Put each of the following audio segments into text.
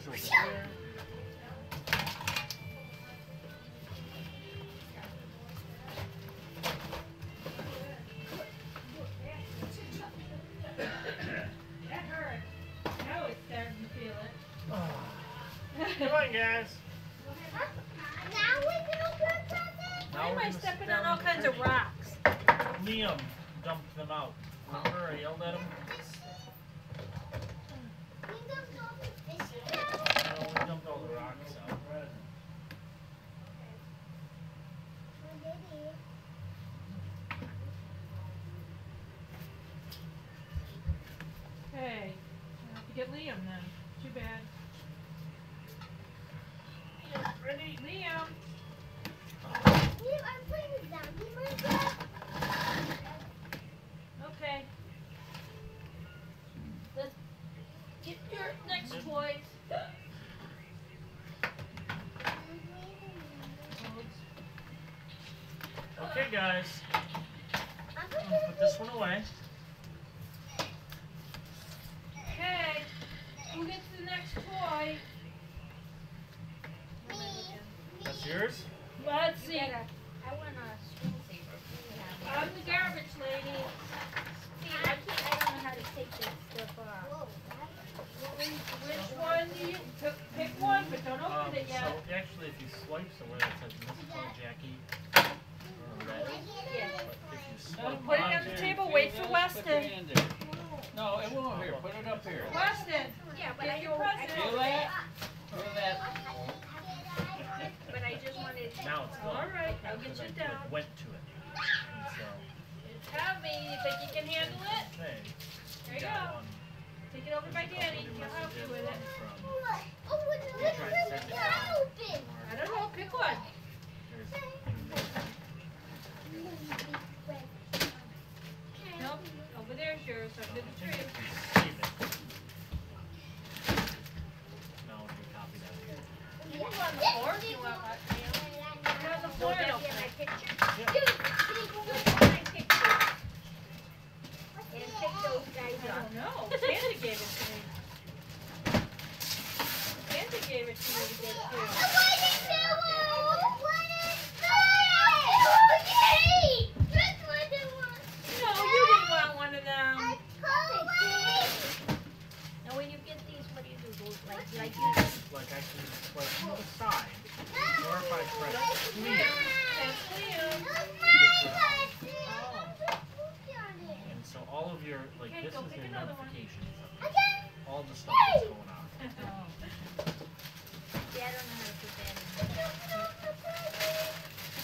yours over here. Come on, guys. Now we can open presents? Why am I stepping on all kinds of rocks? Liam dumped them out. Remember, I yelled at him? We dumped all the fishes out. No, we dumped all the rocks out. Hey, I have to get Liam then. Too bad. Ready? Liam! Liam, I'm playing with zombie Minecraft. Okay. Let's get your next toys. Okay, guys. I'm I'm gonna put this one away. Okay. Who gets the next toy? Me. That's yours? Let's see. I want a screensaver. I'm the garbage lady. See, I don't know how to take this stuff off. Whoa, Which one do you pick one, but don't open it yet. So actually, if you swipe somewhere that says Mystical Jackie, that, Yeah. but if you swipe Put it on the table. Wait for Weston. No, it won't. Here, put it up here. Weston, Yeah, but get I your don't. present. Feel that? Feel that? But I just wanted. now it's gone. All right, I'll get Because you I down. went to it. And so, It's heavy. You think you can handle it? hey, There you got go. one. Take it over by Danny. He'll help you with it. Oh, what's We'll try to send it out. open? I don't know. Pick one. Nope. Over there's yours. Under the tree. Save it. No, you copy that here. You can go on the floor if you want. You're on the floor. That'll Don't be my picture. Yeah. My picture. And take those guys I off. don't know. Santa gave it to me. Santa gave it to me to give to. No, you didn't want one of them. Now when you get these, what do you do? Go like you do? Like I can swipe to the side, or if I press clear, That's Liam. and so all of your, like Okay, this go is pick the another one. notifications of all the stuff that's going on. Yeah, I don't know how to put that in.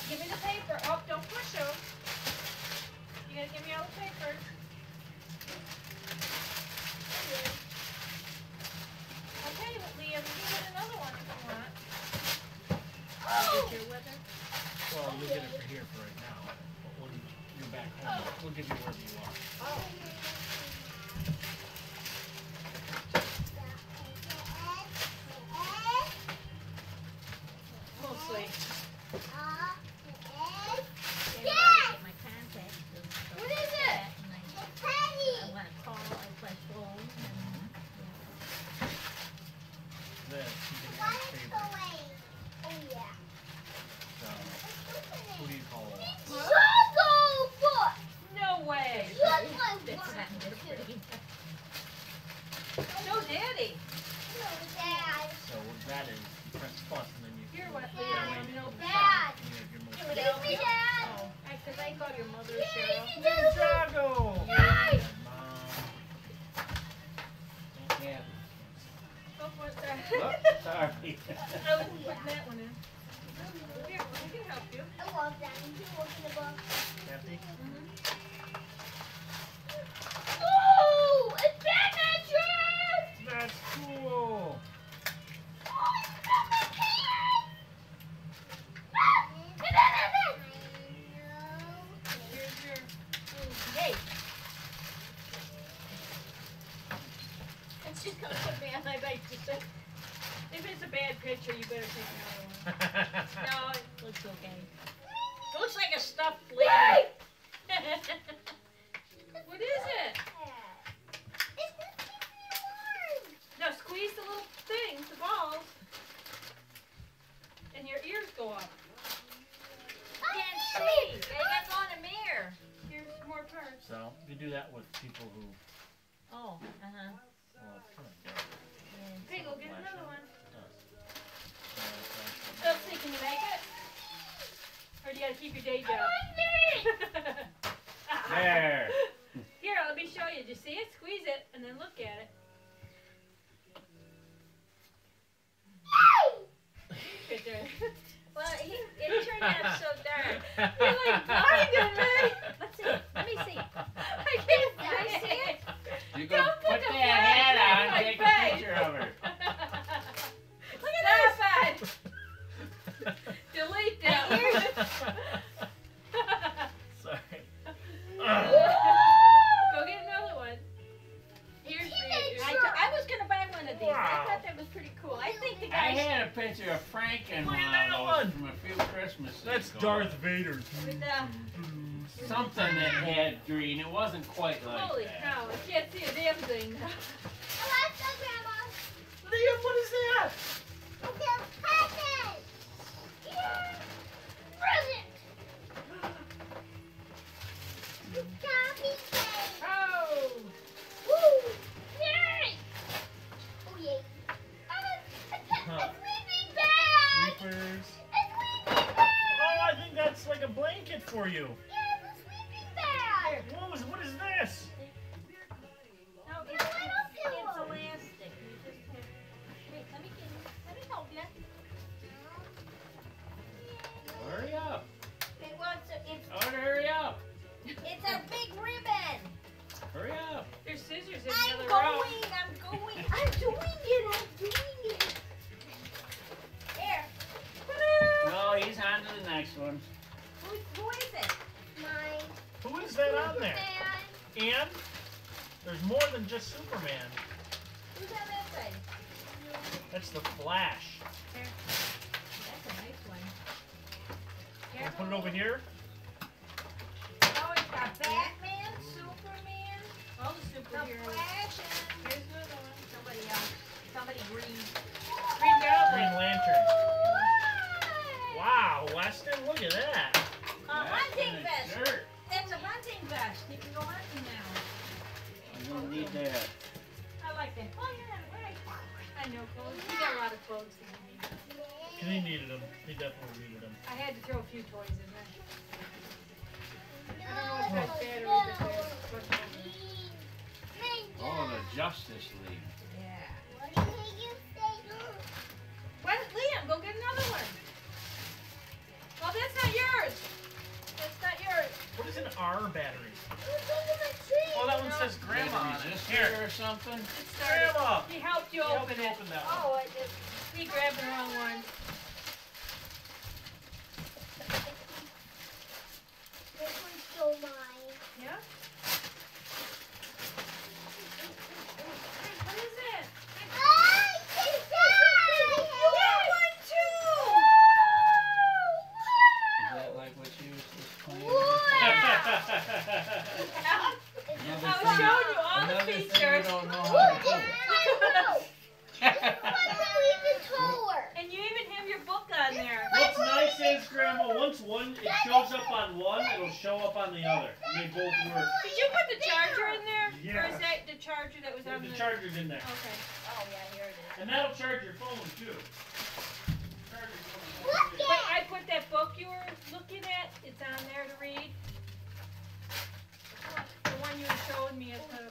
Give me the paper. Oh, don't push them. You gotta give me all the papers. Okay, well, Liam, you can get another one if you want. Get your weather. Well, you'll get it for here for right now, but when you're back home, we'll give you wherever you are. Mostly. Yes! Get my contacts. What is it? I want to call. I press phone. This, you can have favorites. So, who do you call? No way. That's not different. No, Daddy. So what that is, you press plus and then you Here, what, that Liam? way You know, you Dad. have your most Give me that. Oh, Because I call your mother Cheryl. Ninjago! Yay! Mom. Yeah. oh, what's that? Oops, sorry. I was putting that one in. Here, I can help you. I love that. You can open the book. Kathy? Oh, it's Batman shirt! That's cool! Oh, it's Batman shirt! Here's your. Hey. And she's going to put me on my bike to say, If it's a bad picture, you better take another one. no, it looks okay. It looks like a stuffed lady. What is it? It's the keep me warm. No, squeeze the little thing, the ball. that with people who. Oh, Well, it's kind of dark. Hey, go get another one. So, Let's see, can you make it? Or do you gotta keep your day job? There. Here, let me show you. Do you see it? Squeeze it and then look at it. Good there. well, it turned out so dark. You're like blinding me. Let's see. Let me see. I can't Can I see it? You go Don't put put the that hat flash on in and my take a face. picture of her. Look at this. Delete that. Sorry. Go get another one. Here's the. I was going to buy one of these. I thought that was pretty cool. I think the I guy had a picture of Frank in Look one at that of one. those from a few Christmases That's ago. Darth Vader. with Something that had green. It wasn't quite like Holy that. cow! I can't see a damn thing. Alexa, Grandma. Liam, what is that? It's a present. Yeah. Present. Happy day. Oh! Woo. Yay. Oh, yay. A Huh. sleeping bag. Sleepers. A sleeping bag. Oh, I think that's like a blanket for you. Yeah, it's a sleeping bag. What is this? No, it's elastic. You just have. Wait, let me help you. Hurry up. It's Oh, hurry up. it's a big ribbon. Hurry up. There's scissors in the I'm other row. going. I'm doing it. There. No, he's on to the next one. Who is it? Mine. Who is that on there? Man. And there's more than just Superman. Who's on that side? That's the Flash. That's a nice one. Wanna put it over here? Oh, it's got Batman, Superman, All the the superheroes. Flash, and Here's another one. somebody else. Somebody green. Green Goblin. Green Lantern. Wow, Weston, look at that. A hunting That's vest. in a shirt. That's a hunting vest. You can go hunting now. I'm gonna need that. I like that. Oh, yeah, right. I know clothes. We got a lot of clothes. that we need. He needed them. He definitely needed them. I had to throw a few toys in there. I don't know No. if that's battery, but Oh, the Justice League. Yeah. What did you say? What? Liam, go get another one. Well, that's not yours. That's not yours. What is an R battery? Oh, Oh, that one says Grandma on it. Resistor Here. or something? It started. Grandma! He helped you Help open me it. open that one. Oh, he grabbed the wrong one. This one's still mine. Yeah? What is it? Is that like what you was just playing? I was showing you all the Another thing you features. don't know Look, how to this is even taller. And you even have your book on there. What's nice is, Grandma, once one, it shows up on one, it'll show up on the other. They both work. Did you put the charger in there? Or Yes. is that the charger that was on The the... charger's in there. Okay. Oh, yeah, here it is. And that'll charge your phone, too. Charge your phone. Look But I put that book you were looking at. It's on there to read. The one you were showing me at the...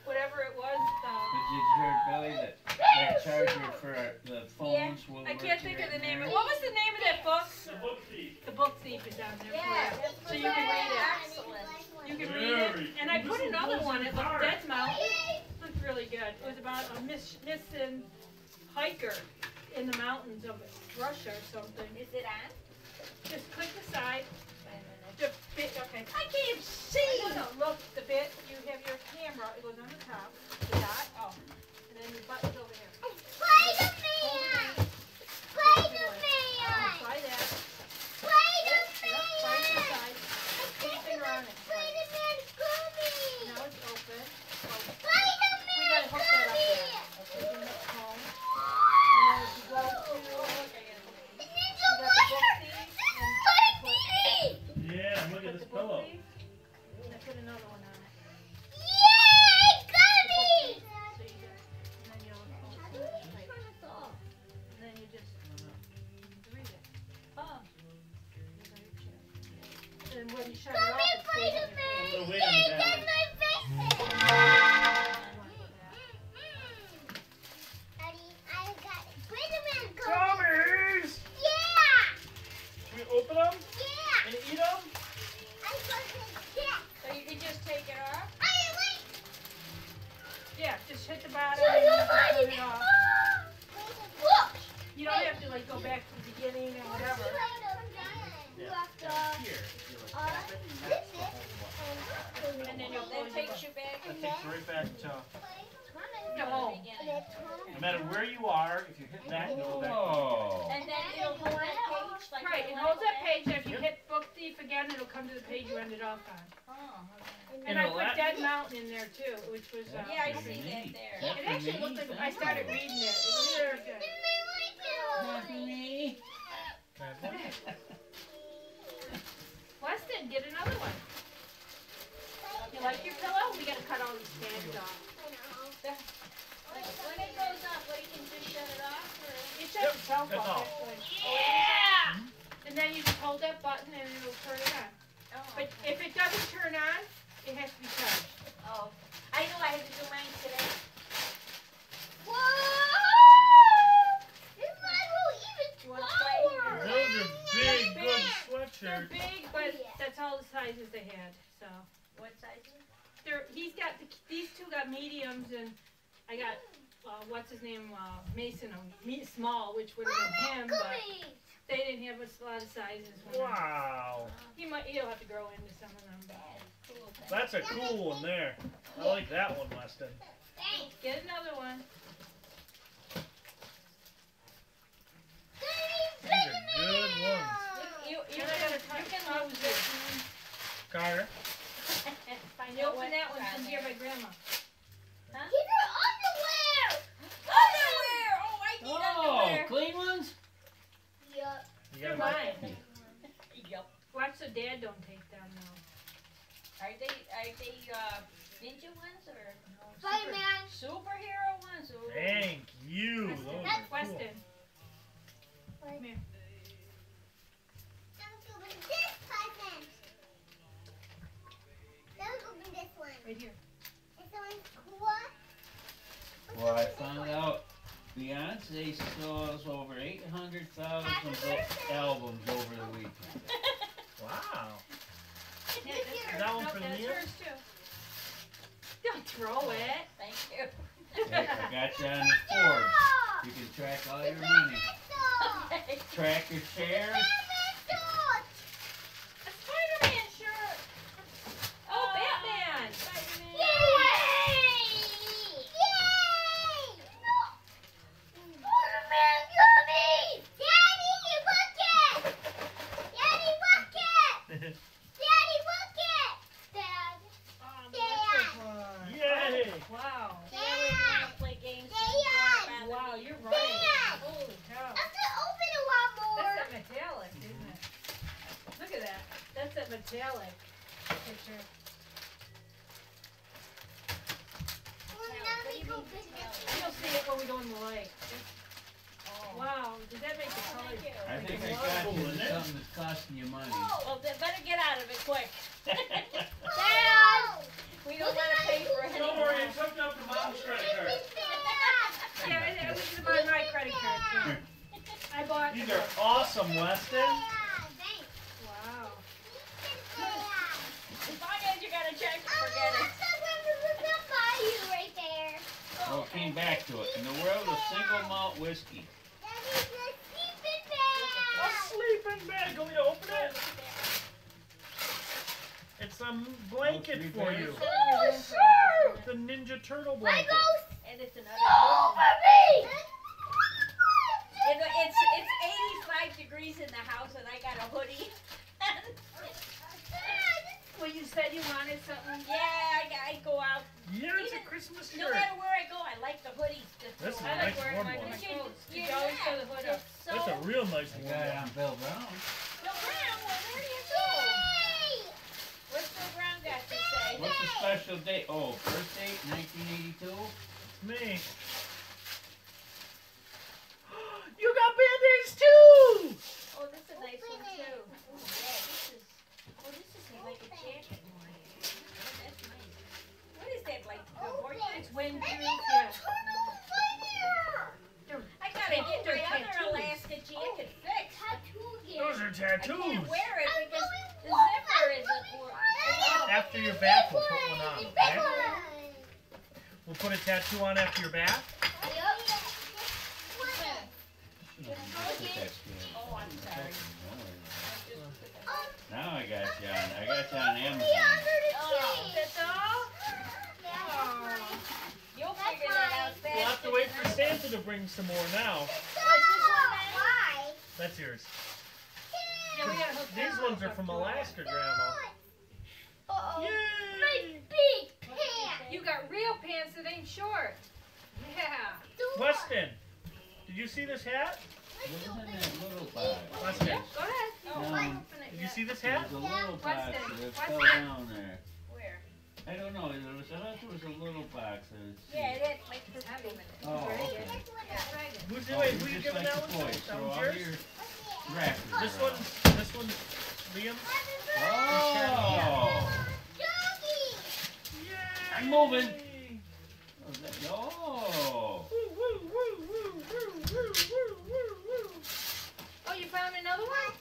Whatever it was. But you heard, Billy, that charger for the phones will I work can't think of the in name of there? it. What was the name of that book? The book thief. The Book Thief is on there Yeah, for you. that's So you can read it. Excellent. You can read it. And I put another one. It looked dead mouth. Yay. Looked really good. It was about a missing hiker in the mountains of Russia or something. Is it on? Just click the side. Wait a minute. The bit, okay. I can't see. No, look, the bit, you have your camera, it goes on the top, the dot, and then the button's over here. Spider-Man! Spider-Man! Try that. Spider-Man! Yep, try the side. Put your finger on it. Spider-Man's coming! Now it's open. Oh, Spider-Man's we gotta hook that up there. coming! Okay, bring it home. And then if you go to, The you Ninja got the book Warrior! thief, This and is put Yeah, look at the this book pillow. thief. and when you shut Come it off, here, it stays in your Spider-Man. face. The weight on the Get battery. my face. Daddy, I got Spider-Man coming. Gummies! Yeah. Can we open them Yeah. and eat them? I got the cat. So you can just take it off? Wait. Yeah, just hit the bottom So and you then might turn it off. Look. You don't have to like go back to the beginning or whatever. You have to. Here. If you like tap it, This that's the is. whole one. And then you'll That close takes your you back. That takes you right back to, No. no matter where you are, if you hit that, you'll go back. Oh. And then it'll hold that page. Like Right, you it want holds that back. page, and if you Yep. hit book thief again, it'll come to the page you ended off on. Oh, okay. And You I know put what? Dead Mountain in there too, which was, Yeah, I That's see that neat. there. That's it actually looked like, neat. I started reading it, it was very good. Stephanie. Weston, get another one. You like your pillow? We gotta cut all these tags off. Like, when it goes up, what, you can just shut it off? Or? It shuts itself that's off, all. actually. Yeah! And then you just hold that button and it'll turn it on. Oh, But if it doesn't turn on, it has to be charged. oh. I know I had to do mine today. Whoa! This might will even You wanna play? flower. Those are big, Big. good They're sweatshirts. big, but that's all the sizes they had, so. What size is it? He's got, these two got mediums and I got, what's his name, Mason, small, which would have been him, but they didn't have a lot of sizes. Wow. He'll have to grow into some of them, but. Cool. That's a cool one there. I like that one, Weston. Thanks. Get another one. These are good ones. You And I gotta close it. Carter. Find you open that one from here by grandma. Huh? These are underwear. Underwear! Oh, I need Oh, underwear. clean ones? Yup. You They're gotta mine. Yup. Watch so Dad don't take them now. Are they ninja ones or no? Spider-Man. Superhero ones? Or Thank you. Those are cool. Weston. Come here. Let's open this present. Let's open this one. Right here. This one's cool. Well, I found out Beyonce sells over 800,000 albums over the weekend. Wow. Yeah, This that's here. hers. That one Nope, for that's Liam? hers too. Don't throw it. Thank you. Hey, I got you on the Forbes. You can track all your money. Track your shares. A Spider-Man shirt. Oh, Batman. Spider-Man. Yay! Yay! No! Spider-Man gummies! Daddy, look it! Daddy, look it! Daddy, look it! Dad. Yay! Wow. Yeah, we want to play games. Dad. Wow, you're right. Dad. Holy cow. Have to open a lot more. That's that metallic, isn't it? Look at that. That's that metallic picture. Well, now we go big this You'll see it when we go in the light. Oh. Wow, did that make the color? Thank you. I think I got you something that's costing you money. Well, they better get out of it quick. Dad! We don't want to pay for it Don't anymore. worry, it's hooked up to mom's credit card. Yeah, it was about my credit card too. I bought. These are awesome, Weston. Wow. As long as you got a check, forget it. Well, it came back to it. In the world of single malt whiskey. A sleeping bag. Going to open it? It's a blanket for you. Oh, sure! The Ninja Turtle blanket. Legos! And it's another No, hoodie. for me! It's 85 degrees in the house and I got a hoodie. Well, you said you wanted something. Yeah, I go out. Yeah, it's a Christmas No shirt. matter where I go, I like the hoodies. This is I a like nice wearing warm mine one. with my clothes. You You're always throw not. the hood up. It's so That's a real nice I warm got it one. on Bill Brown. Bill Brown, where do you go? What's Bill Brown got to say? What's the special date? Oh, first date, 1982? It's me. You got band-aids too! Oh, this is a nice one too. Oh, yeah, this is jacket fixed. Tattoo again. Those are I tattoos. can't wear it I'm because going the one. zipper I'm isn't going working. one. After your bath, we'll put one on, Big okay? one. We'll put a tattoo on after your bath. Oh, I'm sorry. Now I got you on. I got you on Amazon. Oh, that's all? Oh. You'll figure that out fast. We'll have to wait for Santa to bring some more now. Why? That's yours. Yeah, we gotta hook These that ones are up from to it. Alaska, Grandma. Uh-oh. My Yay! big pants. You got real pants that ain't short. Yeah. Weston, did you see this hat? What was in that little box? Weston, Go ahead. Oh, No. Open it. did you see this hat? There's a little box What's that it? fell What's it? down there. Where? I don't know. I thought there was a little box. That was Yeah, that's my first Heavy. minute. Oh, okay. Who's Oh, wait, you're who you just giving like that the one boys. to? That Throw one's all yours? your rafters This around. one's Liam? Oh! Yay! I'm moving. Oh, that- oh. Woo, woo, woo, woo, woo, woo, woo, woo, woo. Oh, you found another one?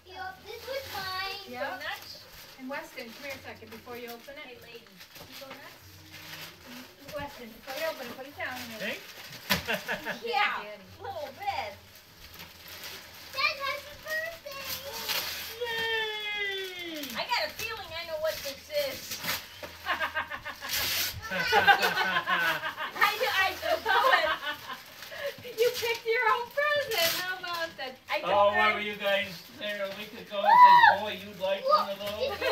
This was mine. Yeah. Go nuts? And Weston, come here a second before you open Hey, it. lady. You go nuts? Weston, before you open it, put it down. Think? Yeah. Daddy. Little bit. Dad, happy birthday. Yay! I got a feeling I know what this is. I just know it. You picked your own present. How about that? I Oh, told where her. were you guys there a week ago and said, boy, you'd like one of those? Yeah.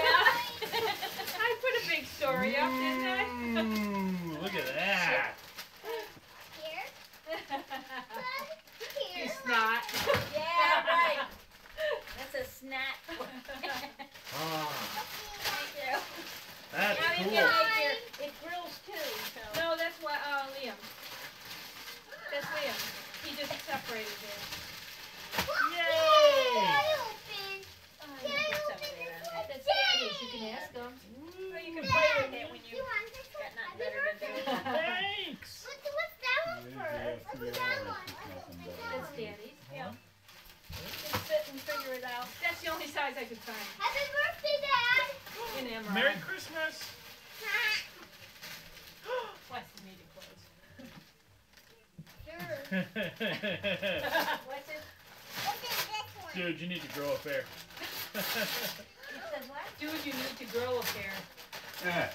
I put a big story up, didn't I? Ooh, look at that. Here. Here. You snot. Yeah, right. That's a snap. Ah, Thank you. that's Now you cool. can make your, it grills too, so. No, that's what, Liam. That's Liam. He just separated it. Yay! Oh, you put some of that on there. That's Daddy's. You can ask him. Or you can play with it when you got nothing better to do. Thanks. What's that one for? What's that one? That's Daddy's. Yeah. Just sit and figure it out. That's the only size I could find Happy birthday, Dad. in Emerald. Merry Christmas. Weston needed clothes. Sure. What's it? Look at this one. Dude, you need to grow a pair. It says what? Dude, you need to grow a pair. Dad.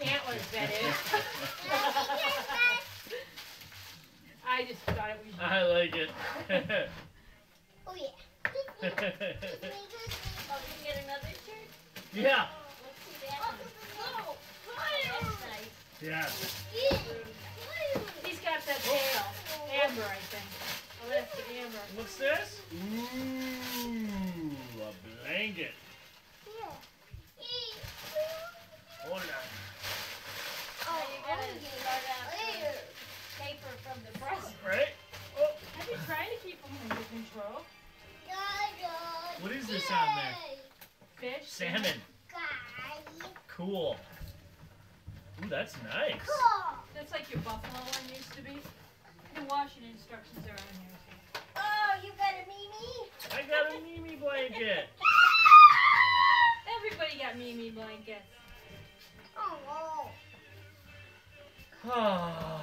Antlers, that is. I just thought it was you. I like it. Oh yeah. Oh, you can get another shirt? Yeah. Let's see that one. Oh, that's nice. Yeah. He's got that tail. Amber, I think. Oh, that's the amber. What's this? Ooh, a blanket. Hold on. Now you gotta start out paper from the present. Right? Oh, I've been trying to keep him under control. what is this on there? Fish. Salmon. Cool. Ooh, that's nice. That's like your buffalo one used to be. The washing instructions are on here. So. Oh, you got a Mimi? I got a Mimi blanket. Everybody got Mimi blankets. Ah.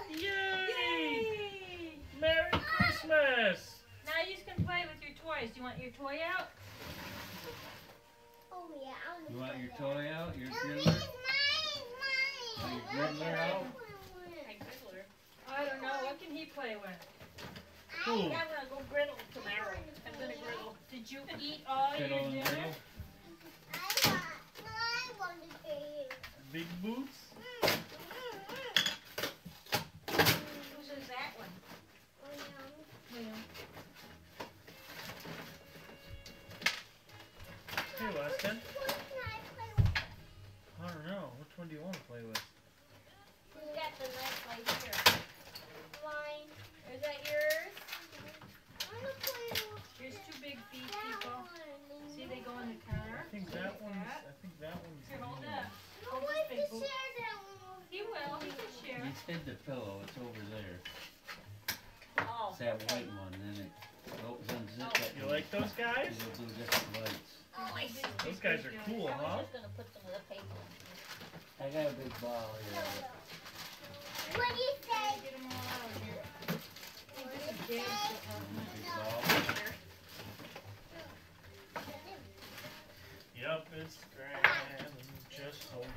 Yay! Yay! Merry Christmas. Now you can play with your toys. Do you want your toy out? You want your toy out? Your griddler? Want your griddler out? My griddler. I don't know. What can he play with? I'm gonna go griddle tomorrow. I'm gonna griddle. Did you eat all your Fiddle and dinner? griddle? Big boots. Whose is that one? Liam. Hey, Weston. I don't know. Which one do you want to play with? Who's got the knife right here? Is that yours? Here's two big feet, people. See, they go in the car. I think that one's. I think that one's. Here, hold Mimi. that. Hold this big boot. He will. He can share. You hid the pillow. It's over there. It's that white one, then it unzip it. You like those guys? It'll do different lights. Oh, I see. Those guys are cool, I huh? was just gonna put some of the paper in. I got a big ball here. What do you say? Get them all out of here. What do you Big say? ball. Yep, it's grand. Just holding